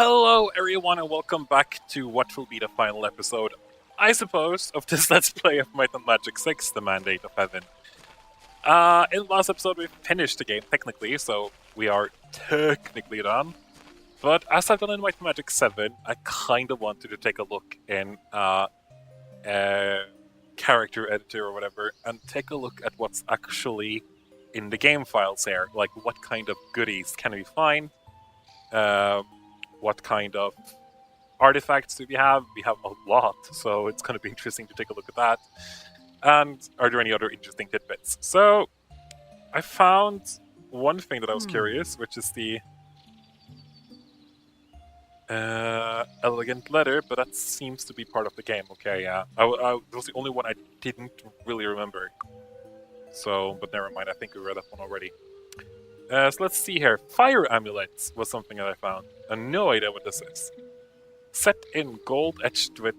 Hello, everyone, and welcome back to what will be the final episode, I suppose, of this Let's Play of Might and Magic 6, The Mandate of Heaven. In the last episode, we finished the game, technically, so we are technically done. But as I've done in Might and Magic 7, I kind of wanted to take a look in character editor or whatever, and take a look at what's actually in the game files here. Like, what kind of goodies can we find? What kind of artifacts do we have? We have a lot, so it's going to be interesting to take a look at that. And are there any other interesting tidbits? So, I found one thing that I was curious, which is the elegant letter, but that seems to be part of the game. Okay, yeah. That was the only one I didn't really remember. So, but never mind, I think we read that one already. So let's see here. Fire amulets was something that I found. I have no idea what this is. Set in gold etched with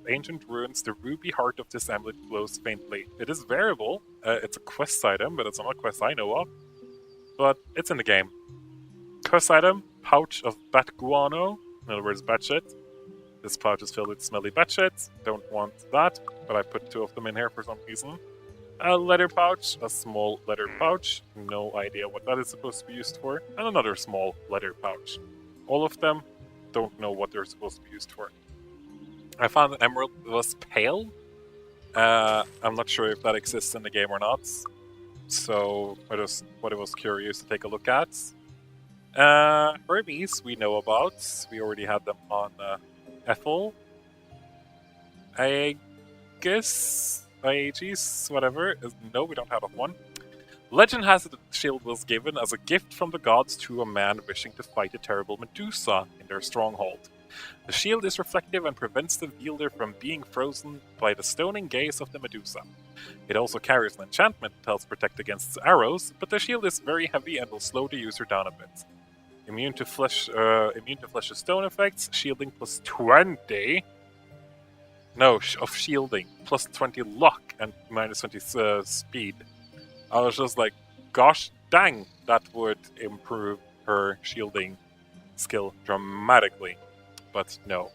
ancient runes, the ruby heart of this amulet glows faintly. It is variable. It's a quest item, but it's not a quest I know of. But it's in the game. Quest item, pouch of bat guano. In other words, bat shit. This pouch is filled with smelly bat shit. Don't want that, but I put two of them in here for some reason. A leather pouch, a small leather pouch, no idea what that is supposed to be used for, and another small leather pouch. All of them, don't know what they're supposed to be used for. I found an emerald that was pale. I'm not sure if that exists in the game or not, so I just what I was curious to take a look at. Hermes we know about, we already had them on Ethel. I guess... Aegis, whatever. No, we don't have one. Legend has it that the shield was given as a gift from the gods to a man wishing to fight a terrible Medusa in their stronghold. The shield is reflective and prevents the wielder from being frozen by the stoning gaze of the Medusa. It also carries an enchantment that helps protect against arrows, but the shield is very heavy and will slow the user down a bit. Immune to flesh of stone effects, shielding plus 20. No, of shielding, plus 20 luck and minus 20 speed. I was just like, gosh dang, that would improve her shielding skill dramatically. But no.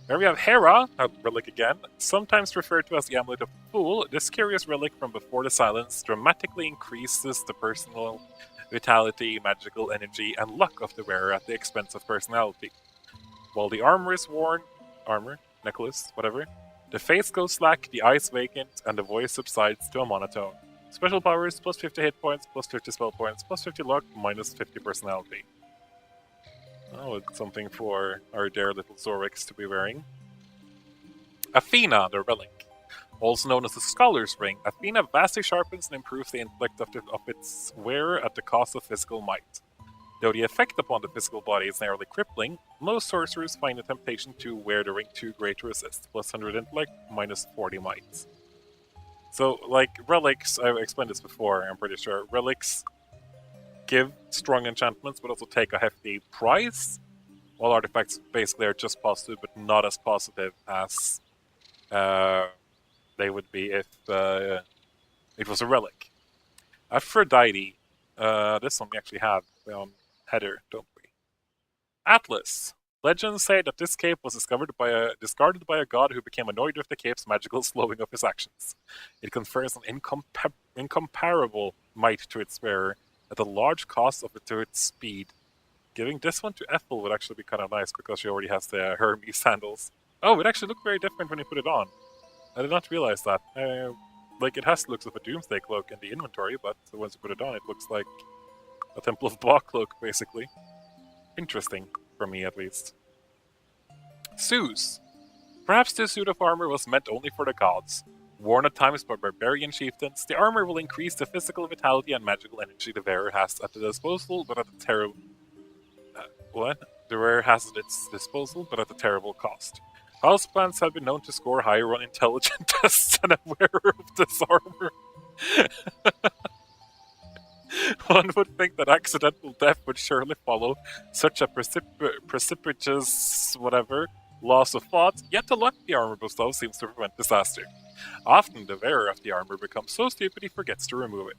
There we have Hera, a relic again, sometimes referred to as the Amulet of the Fool. This curious relic from before the silence dramatically increases the personal vitality, magical energy, and luck of the wearer at the expense of personality. While the armor is worn, necklace, whatever. The face goes slack, the eyes vacant, and the voice subsides to a monotone. Special powers, plus 50 hit points, plus 50 spell points, plus 50 luck, minus 50 personality. Oh, it's something for our dear little Zorix to be wearing. Athena, the relic. Also known as the Scholar's Ring, Athena vastly sharpens and improves the intellect of its wearer at the cost of physical might. Though the effect upon the physical body is narrowly crippling, most sorcerers find the temptation to wear the ring too great to resist. Plus 100 intellect, minus 40 might. So, like, relics, I've explained this before, I'm pretty sure. Relics give strong enchantments, but also take a hefty price. While artifacts basically are just positive, but not as positive as they would be if it was a relic. Aphrodite, this one we actually have on header, don't we? Atlas. Legends say that this cape was discarded by a god who became annoyed with the cape's magical slowing of his actions. It confers an incomparable might to its wearer at a large cost to its speed. Giving this one to Ethel would actually be kind of nice because she already has the Hermes sandals. Oh, it actually looked very different when you put it on. I did not realize that. Like, it has the looks of a Doomsday cloak in the inventory, but once you put it on, it looks like a Temple of Ba cloak, basically. Interesting, for me at least. Zeus. Perhaps this suit of armor was meant only for the gods. Worn at times by barbarian chieftains, the armor will increase the physical vitality and magical energy the wearer has at the disposal, but at a terrible... The wearer has at its disposal, but at a terrible cost. Houseplants have been known to score higher on intelligence tests than a wearer of this armor. One would think that accidental death would surely follow such a precipitous loss of thought, yet the luck the armor bestows seems to prevent disaster. Often the wearer of the armor becomes so stupid he forgets to remove it.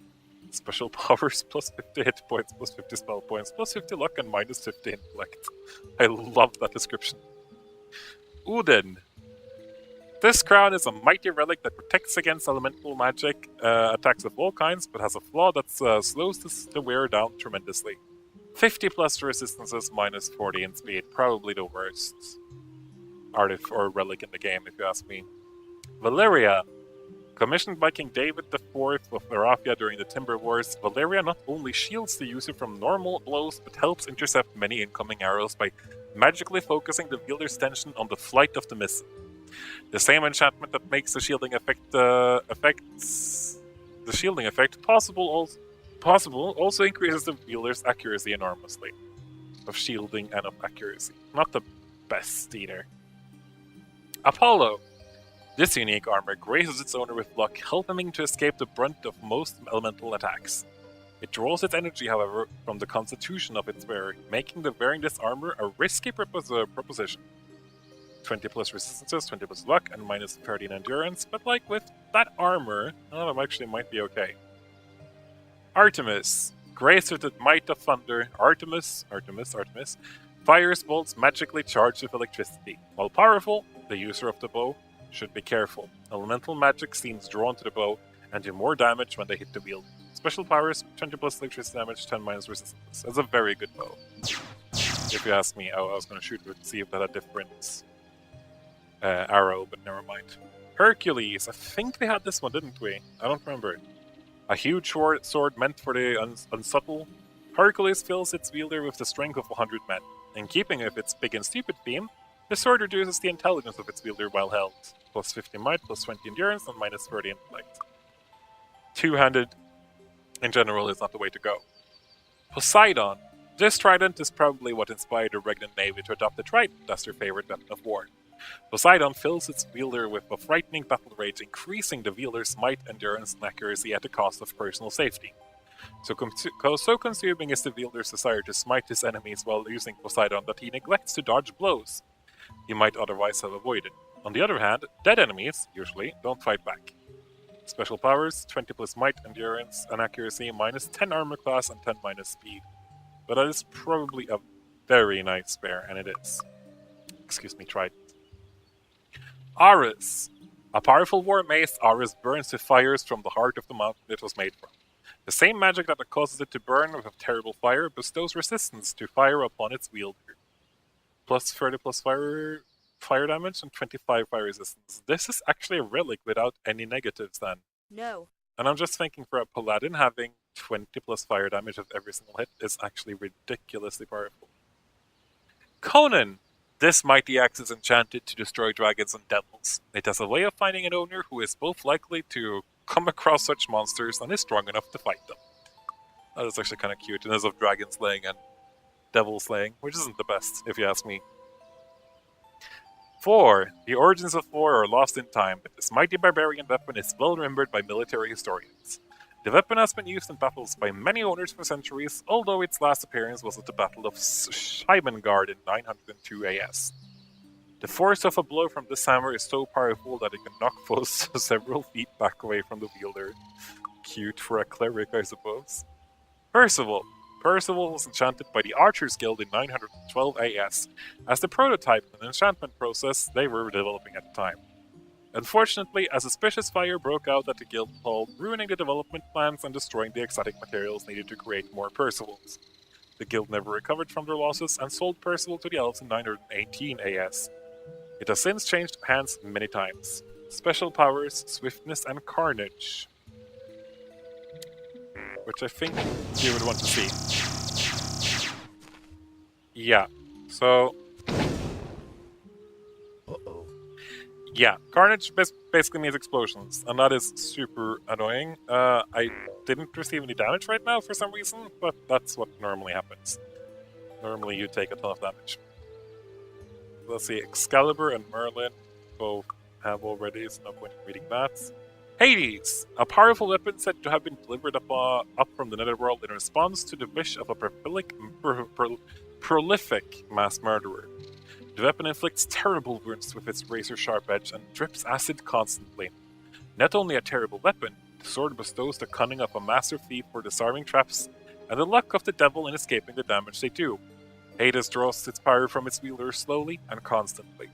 Special powers plus 50 hit points, plus 50 spell points, plus 50 luck, and minus 50 intellect. I love that description. Udin. This crown is a mighty relic that protects against elemental magic attacks of all kinds, but has a flaw that slows the wearer down tremendously. 50 plus resistances, minus 40 in speed. Probably the worst artifact or relic in the game, if you ask me. Valeria. Commissioned by King David IV of Arafia during the Timber Wars, Valeria not only shields the user from normal blows, but helps intercept many incoming arrows by magically focusing the wielder's tension on the flight of the missile. The same enchantment that makes the shielding effect possible also increases the wielder's accuracy enormously. Of shielding and of accuracy. Not the best either. Apollo. This unique armor graces its owner with luck, helping him to escape the brunt of most elemental attacks. It draws its energy, however, from the constitution of its wearer, making the wearing this armor a risky proposition. 20 plus resistances, 20 plus luck, and minus 30 in endurance, but like with that armor, that actually might be okay. Artemis. Graced with the might of thunder, Artemis, fires bolts magically charged with electricity. While powerful, the user of the bow should be careful. Elemental magic seems drawn to the bow and do more damage when they hit the wield. Special powers, 20 plus electricity damage, 10 minus resistance. That's a very good bow. If you ask me, I was going to shoot it to see if that had a different arrow, but never mind. Hercules. I think we had this one, didn't we? I don't remember. A huge sword meant for the unsubtle. Hercules fills its wielder with the strength of 100 men. In keeping with its big and stupid theme, the sword reduces the intelligence of its wielder while held. Plus 50 might, plus 20 endurance, and minus 30 intellect. Two-handed, in general, is not the way to go. Poseidon. This trident is probably what inspired the Regnant Navy to adopt the trident as their favorite weapon of war. Poseidon fills its wielder with a frightening battle rage, increasing the wielder's might, endurance, and accuracy at the cost of personal safety. So consuming is the wielder's desire to smite his enemies while using Poseidon that he neglects to dodge blows he might otherwise have avoided. On the other hand, dead enemies, usually, don't fight back. Special powers, 20 plus might, endurance, and accuracy, minus 10 armor class, and 10 minus speed. But that is probably a very nice spare, and it is. Excuse me, trident. Ares. A powerful war mace, Ares burns with fires from the heart of the mountain it was made from. The same magic that causes it to burn with a terrible fire bestows resistance to fire upon its wielder. Plus 30 plus fire damage and 25 fire resistance. This is actually a relic without any negatives then. No. And I'm just thinking for a paladin, having 20 plus fire damage of every single hit is actually ridiculously powerful. Conan! This mighty axe is enchanted to destroy dragons and devils. It has a way of finding an owner who is both likely to come across such monsters and is strong enough to fight them. That is actually kind of cute, and there's of dragon slaying and devil slaying, which isn't the best, if you ask me. 4. The origins of war are lost in time, but this mighty barbarian weapon is well remembered by military historians. The weapon has been used in battles by many owners for centuries, although its last appearance was at the Battle of Scheimengard in 902 AS. The force of a blow from this hammer is so powerful that it can knock foes several feet back away from the wielder. Cute for a cleric, I suppose. Percival. Percival was enchanted by the Archers Guild in 912 AS, as the prototype and enchantment process they were developing at the time. Unfortunately, a suspicious fire broke out at the guild hall, ruining the development plans and destroying the exotic materials needed to create more Percivals. The guild never recovered from their losses and sold Percival to the elves in 918 AS. It has since changed hands many times. Special powers, swiftness, and carnage. Which I think you would want to see. Yeah, so... Yeah, carnage basically means explosions, and that is super annoying. I didn't receive any damage right now for some reason, but that's what normally happens. Normally you take a ton of damage. Let's see, Excalibur and Merlin both have already, so no point in reading that. Hades! A powerful weapon said to have been delivered up from the netherworld in response to the wish of a prolific mass murderer. The weapon inflicts terrible wounds with its razor-sharp edge and drips acid constantly. Not only a terrible weapon, the The sword bestows the cunning of a master thief for disarming traps, and the luck of the devil in escaping the damage they do. Hades draws its power from its wielder slowly and constantly.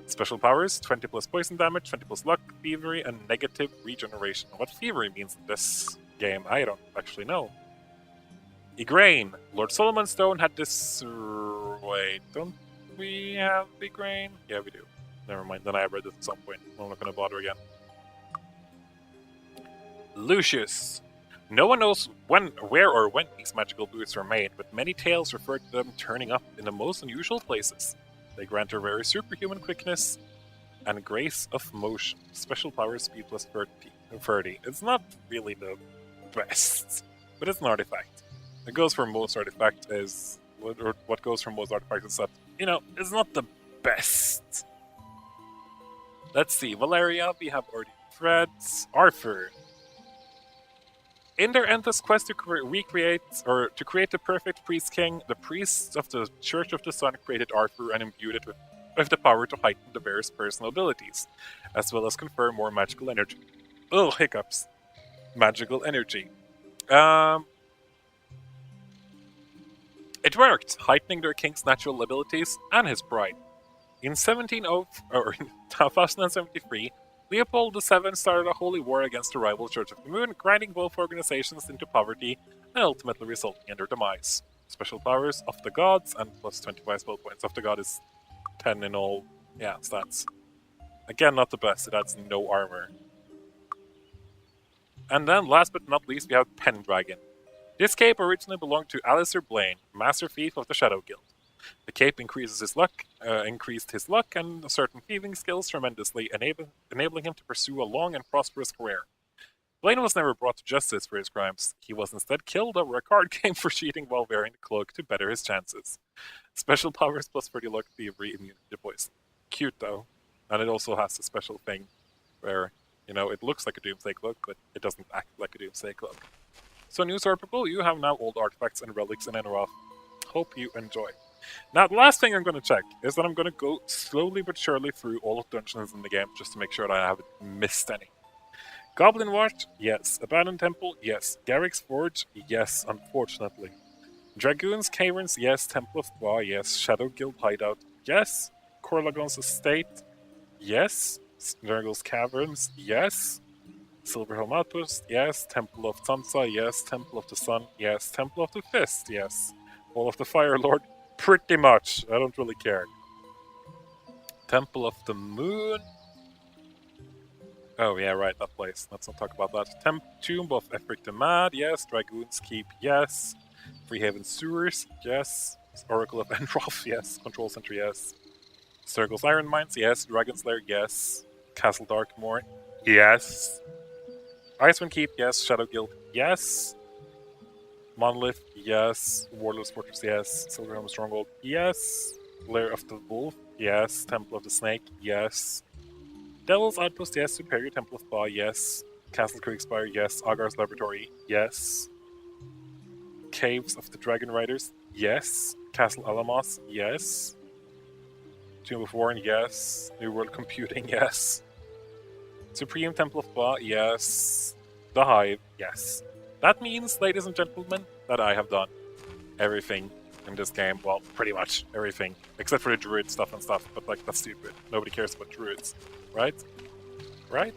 Special powers, 20 plus poison damage, 20 plus luck, thievery, and negative regeneration. What thievery means in this game, I don't actually know. Igraine. Lord Solomon's Stone had this... Wait, don't we have Igraine? Yeah, we do. Never mind, then I read this at some point. I'm not going to bother again. Lucius. No one knows when, where, or when these magical boots were made, but many tales refer to them turning up in the most unusual places. They grant a very superhuman quickness and grace of motion. Special power speed plus 30. It's not really the best, but it's an artifact. It goes for most artifacts is, or what goes for most artifacts is that, it's not the best. Let's see, Valeria, we have already Threads, Arthur. In their endless quest to create the perfect priest king, the priests of the Church of the Sun created Arthur and imbued it with the power to heighten the bearer's personal abilities, as well as confer more magical energy. Oh, hiccups. Magical energy. It worked, heightening their king's natural abilities and his pride. In 1073, Leopold VII started a holy war against the rival Church of the Moon, grinding both organizations into poverty and ultimately resulting in their demise. Special powers of the gods and plus 25 spell points. Of the god is 10 in all, stats. Again, not the best, it adds no armor. And then, last but not least, we have Pendragon. This cape originally belonged to Alistair Blaine, Master Thief of the Shadow Guild. The cape increased his luck and certain thieving skills tremendously, enabling him to pursue a long and prosperous career. Blaine was never brought to justice for his crimes. He was instead killed over a card game for cheating while wearing the cloak to better his chances. Special powers plus 30 luck, thievery, immunity to poison. Cute though. And it also has a special thing where, it looks like a Doomsday cloak, but it doesn't act like a Doomsday cloak. So news article, you have now all the artifacts and relics in Enroth. Hope you enjoy. Now, the last thing I'm going to check is that I'm going to go slowly but surely through all of the dungeons in the game just to make sure that I haven't missed any. Goblin Watch? Yes. Abandoned Temple? Yes. Garrick's Forge? Yes, unfortunately. Dragoons, Caverns? Yes. Temple of Ba? Yes. Shadow Guild Hideout? Yes. Corlagon's Estate? Yes. Nurgle's Caverns? Yes. Silverhelm Outpost? Yes. Temple of Sansa? Yes. Temple of the Sun? Yes. Temple of the Fist? Yes. Wall of the Fire Lord? Pretty much. I don't really care. Temple of the Moon? Oh, yeah, right, that place. Let's not talk about that. Tomb of Efric the Mad? Yes. Dragoon's Keep? Yes. Freehaven Sewers? Yes. Oracle of Enroth? Yes. Control Center? Yes. Circle's Iron Mines? Yes. Dragon's Lair? Yes. Castle Darkmoor? Yes. Icewind Keep? Yes. Shadow Guild? Yes. Monolith? Yes. Warlord's Fortress? Yes. Silverhelm Stronghold? Yes. Lair of the Wolf? Yes. Temple of the Snake? Yes. Devil's Outpost? Yes. Superior Temple of Ba? Yes. Castle Kriegspire? Yes. Agar's Laboratory? Yes. Caves of the Dragon Riders? Yes. Castle Alamos? Yes. Tomb of Warren? Yes. New World Computing? Yes. Supreme Temple of Ba? Yes. The Hive? Yes. That means, ladies and gentlemen, that I have done everything in this game. Well, pretty much everything. Except for the druid stuff and stuff, but that's stupid. Nobody cares about druids. Right? Right?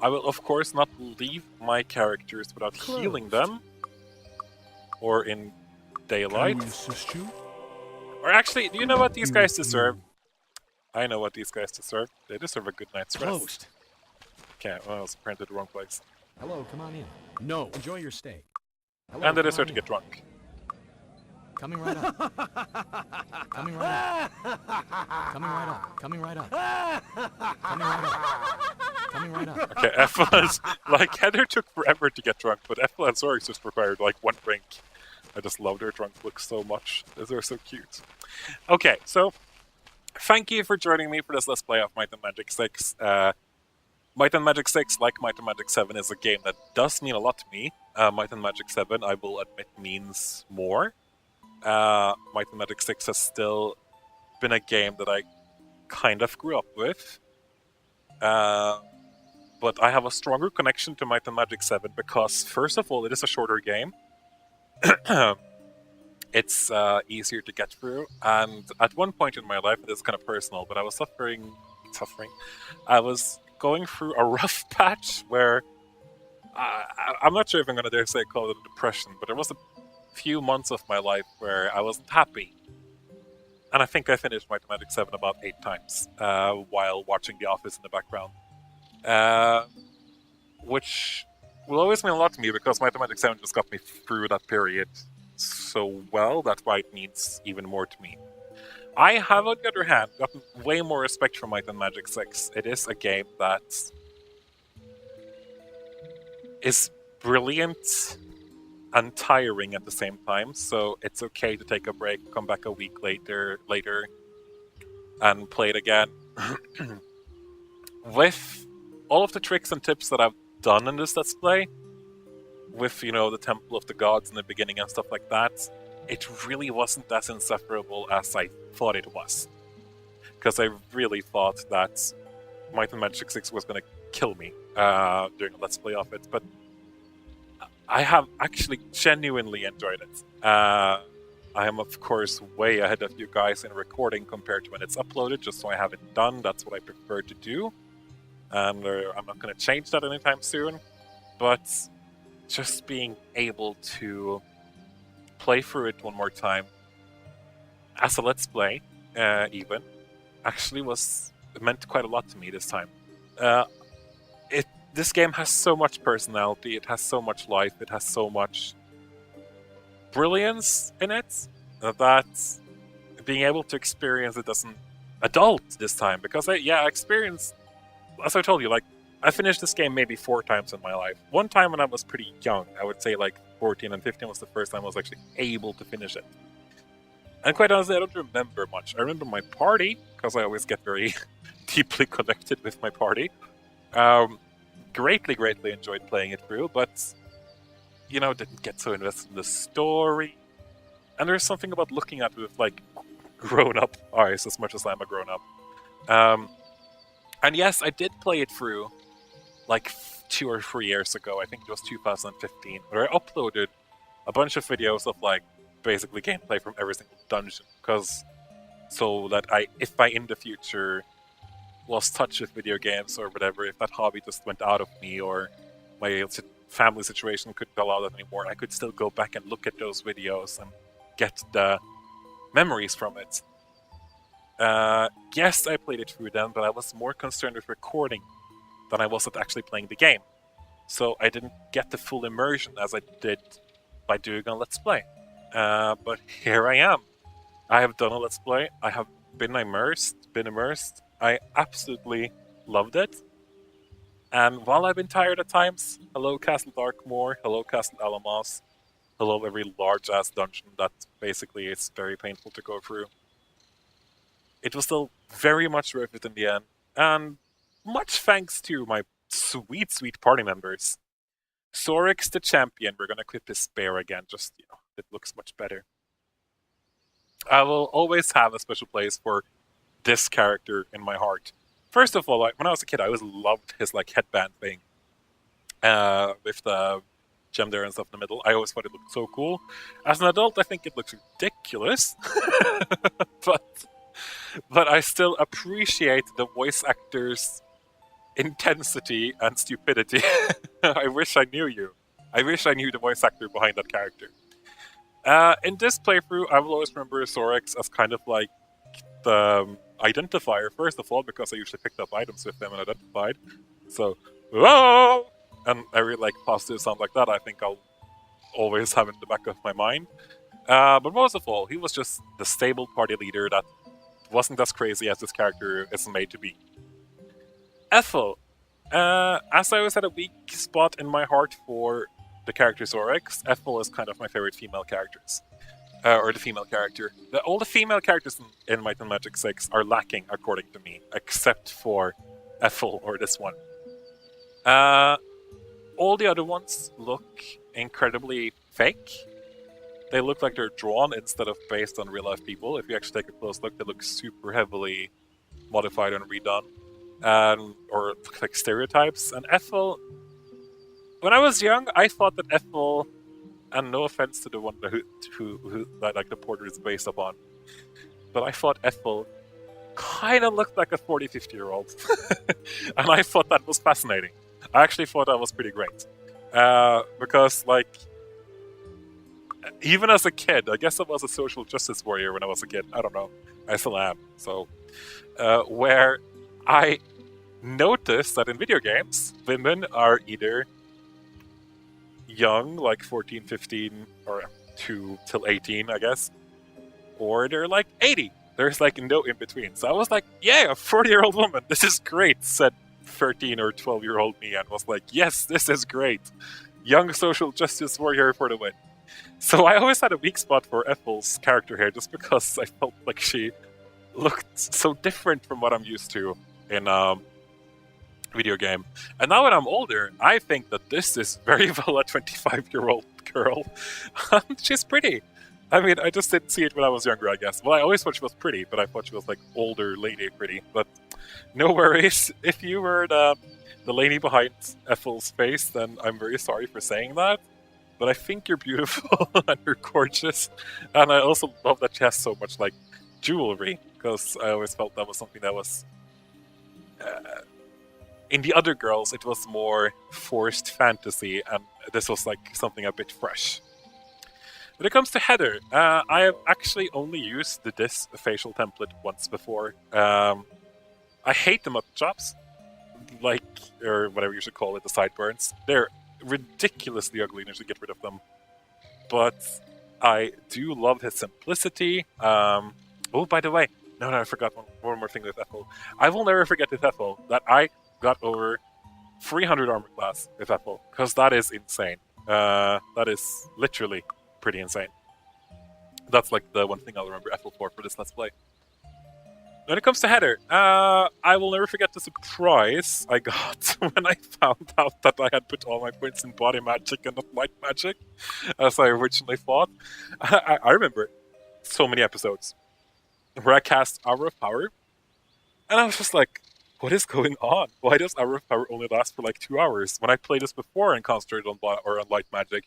I will, of course, not leave my characters without healing them. Or in daylight. Can I assist you? Or actually, do you know what these guys deserve? I know what these guys deserve. They deserve a good night's rest. Closed. Okay, well, I was printed the wrong place. Hello, come on in. No, enjoy your stay. Hello, And they come deserve on to in. get drunk. Coming right up. Coming right up. Coming right up. Coming right up. Coming right up. Coming right up. Okay, Ethel Heather took forever to get drunk, but Ethel and Zorix just required one drink. I just love their drunk looks so much. They're so cute. Okay, so thank you for joining me for this Let's Play of Might and Magic 6. Might and Magic 6, like Might and Magic 7, is a game that does mean a lot to me. Might and Magic 7, I will admit, means more. Might and Magic 6 has still been a game that I kind of grew up with. but I have a stronger connection to Might and Magic 7 because, first of all, it is a shorter game. It's easier to get through, and at one point in my life, it is kind of personal, but I was suffering. I was going through a rough patch where I'm not sure if I'm going to dare say call it a depression, but there was a few months of my life where I wasn't happy. And I think I finished Might and Magic 7 about 8 times while watching The Office in the background. Which will always mean a lot to me because Might and Magic 7 just got me through that period so well. That's why it means even more to me. I have, on the other hand, gotten way more respect for Might and Magic 6. It is a game that is brilliant and tiring at the same time, so it's okay to take a break, come back a week later, and play it again. With all of the tricks and tips that I've done in this Let's Play, with, the Temple of the Gods in the beginning and stuff like that, it really wasn't as insufferable as I thought it was. Because I really thought that Might and Magic 6 was going to kill me during a Let's Play of it, but I have actually genuinely enjoyed it. I am, of course, way ahead of you guys in recording compared to when it's uploaded, just so I have it done. That's what I prefer to do. And I'm not going to change that anytime soon. But just being able to play through it one more time, as a Let's Play, even, actually meant quite a lot to me this time. This game has so much personality, it has so much life, it has so much brilliance in it, that being able to experience it as an adult this time, because I experienced, as I told you, I finished this game maybe 4 times in my life. One time when I was pretty young, I would say 14 and 15 was the first time I was actually able to finish it. And quite honestly, I don't remember much. I remember my party, because I always get very deeply connected with my party. Greatly enjoyed playing it through, but, didn't get so invested in the story. And there's something about looking at it with, grown-up eyes, as much as I'm a grown-up. And yes, I did play it through, 2 or 3 years ago. I think it was 2015, where I uploaded a bunch of videos of, basically gameplay from every single dungeon, so that if I in the future lost touch with video games or whatever, if that hobby just went out of me or my family situation couldn't allow that anymore, I could still go back and look at those videos and get the memories from it. Yes, I played it through then, but I was more concerned with recording than I was at actually playing the game. So I didn't get the full immersion as I did by doing a Let's Play. But here I am. I have done a Let's Play. I have been immersed. I absolutely loved it. And while I've been tired at times, hello Castle Darkmoor, hello Castle Alamos, hello every large-ass dungeon that basically is very painful to go through, it was still very much worth it in the end. And much thanks to my sweet party members. Sorix the champion, we're gonna equip his spear again, just, it looks much better. I will always have a special place for this character in my heart. First of all, when I was a kid, I always loved his headband thing with the gem there and stuff in the middle. I always thought it looked so cool. As an adult, I think it looks ridiculous, but I still appreciate the voice actor's intensity and stupidity. I wish I knew you. I wish I knew the voice actor behind that character. In this playthrough, I will always remember Sorix as kind of the identifier, first of all, because I usually picked up items with them and identified. So, whoa! And every positive sound like that, I think I'll always have in the back of my mind. But most of all, he was just the stable party leader that wasn't as crazy as this character is made to be. Ethel. As I always had a weak spot in my heart for the character Sorix, Ethel is kind of my favorite female characters. Or the female character. All the female characters in Might and Magic 6 are lacking, according to me, except for Ethel or this one. All the other ones look incredibly fake. They look like they're drawn instead of based on real-life people. If you actually take a close look, they look super heavily modified and redone. or like stereotypes. And Ethel, when I was young, I thought that Ethel, and no offense to the one who like the portrait is based upon, but I thought Ethel kind of looked like a 40, 50-year-old. And I thought that was fascinating. I actually thought that was pretty great. Because, like, even as a kid, I guess I was a social justice warrior when I was a kid. I don't know. I still am. So, where I noticed that in video games, women are either young, like 14, 15, or 2 till 18, I guess, or they're like 80. There's like no in between. So I was like, yeah, a 40-year-old woman, this is great, said 13 or 12-year-old me, and was like, yes, this is great. Young social justice warrior for the win. So I always had a weak spot for Ethel's character here, just because I felt like she looked so different from what I'm used to in video game. And now when I'm older, I think that this is very well a 25-year-old girl. She's pretty. I mean, I just didn't see it when I was younger, I guess. Well, I always thought she was pretty, but I thought she was like older lady pretty. But no worries. If you were the lady behind Ethel's face, then I'm very sorry for saying that. But I think you're beautiful and you're gorgeous. And I also love that she has so much like jewelry, because I always felt that was something that was in the other girls it was more forced fantasy, and this was like something a bit fresh. When it comes to Heather, I have actually only used this facial template once before. I hate the mutton chops, like, or whatever you should call it, the sideburns. They're ridiculously ugly and you should get rid of them. But I do love his simplicity. Oh, by the way, no, I forgot one more thing with Ethel. I will never forget with Ethel that I got over 300 armor class with Ethel, because that is insane. That is literally pretty insane. That's like the one thing I'll remember Ethel for this Let's Play. When it comes to Heather, I will never forget the surprise I got when I found out that I had put all my points in body magic and not light magic, as I originally thought. I remember so many episodes where I cast Hour of Power, and I was just like, what is going on? Why does Hour of Power only last for like 2 hours? When I played this before and concentrated on light magic,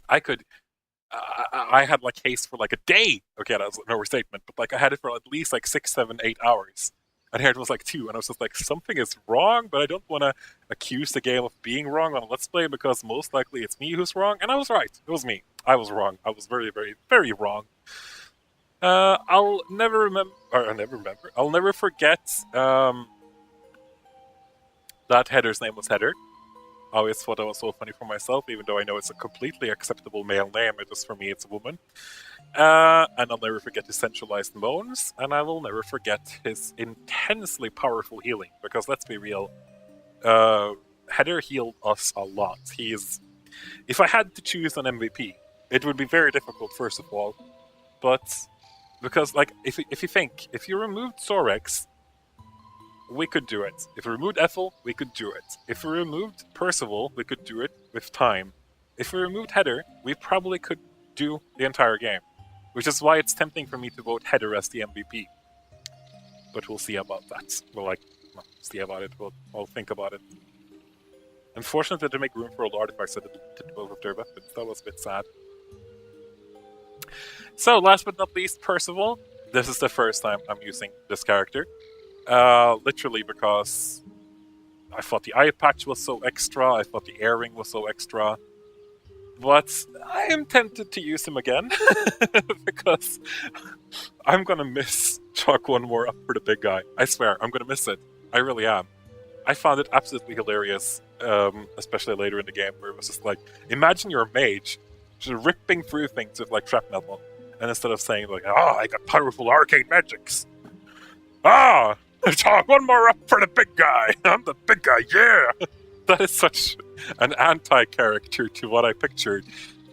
I had like haste for like a day. Okay, that was an overstatement, but like I had it for at least like 6, 7, 8 hours. And here it was like 2, and I was just like, something is wrong, but I don't want to accuse the game of being wrong on a Let's Play, because most likely it's me who's wrong, and I was right. It was me. I was wrong. I was very, very, very wrong. I'll never forget that Heather's name was Heather. I always thought that was so funny for myself, even though I know it's a completely acceptable male name. It just for me, it's a woman. And I'll never forget his centralized moans, and I will never forget his intensely powerful healing. Because let's be real, Heather healed us a lot. If I had to choose an MVP, it would be very difficult, first of all. But because, like, if you think, if you removed Sorex, we could do it. If we removed Ethel, we could do it. If we removed Percival, we could do it with time. If we removed Heather, we probably could do the entire game. Which is why it's tempting for me to vote Heather as the MVP. But we'll see about that. We'll see about it. We'll think about it. Unfortunately, to make room for all the artifacts that did both of their weapons. That was a bit sad. So, last but not least, Percival. This is the first time I'm using this character. Literally because I thought the eye patch was so extra, I thought the earring was so extra. But I am tempted to use him again, because I'm gonna miss Chalk One More Up for the big guy. I swear, I'm gonna miss it. I really am. I found it absolutely hilarious, especially later in the game, where it was just like, imagine you're a mage, just ripping through things with like shrapnel, and instead of saying like, I got powerful arcane magics. Chalk One More Up for the big guy. I'm the big guy, yeah. That is such an anti-character to what I pictured.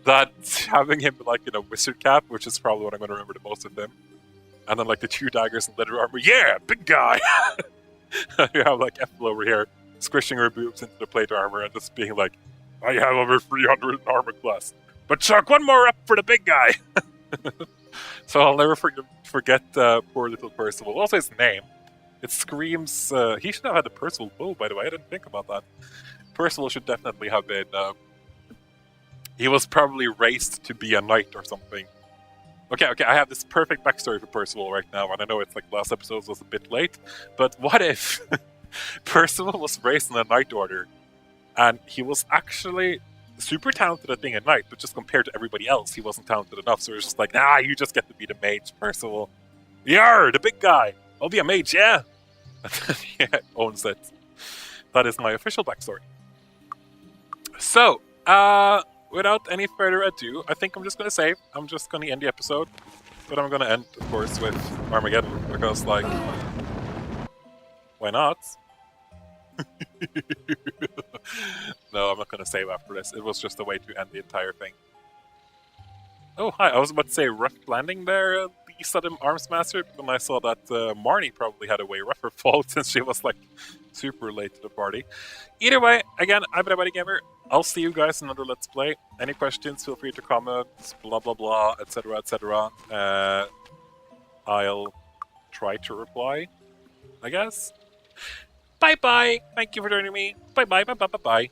That having him like in a wizard cap, which is probably what I'm going to remember the most of him, and then like the 2 daggers and leather armor, yeah, big guy. You have like Ethel over here squishing her boobs into the plate armor and just being like, I have over 300 armor class, but Chalk One More Up for the big guy. So I'll never forget poor little Percival. Also his name. It screams. He should have had the Percival bow, by the way. I didn't think about that. Percival should definitely have been. He was probably raised to be a knight or something. Okay, I have this perfect backstory for Percival right now, and I know it's like last episode was a bit late, but what if Percival was raised in a knight order, and he was actually super talented at being a knight, but just compared to everybody else, he wasn't talented enough, so it was just like, nah, you just get to be the mage, Percival. Yar, the big guy! I'll be a mage, yeah! And then he owns it. That is my official backstory. So, without any further ado, I think I'm just gonna save. I'm just gonna end the episode. But I'm gonna end, of course, with Armageddon, because, like, why not? No, I'm not gonna save after this. It was just a way to end the entire thing. Oh, hi. I was about to say rough landing there, the sudden arms master, but then I saw that Marnie probably had a way rougher fall since she was, like, super late to the party. Either way, again, I'm Buddy Gamer. I'll see you guys in another Let's Play. Any questions, feel free to comment, blah blah blah, etc, etc. I'll try to reply, I guess. Bye bye! Thank you for joining me. Bye bye, bye bye, bye bye.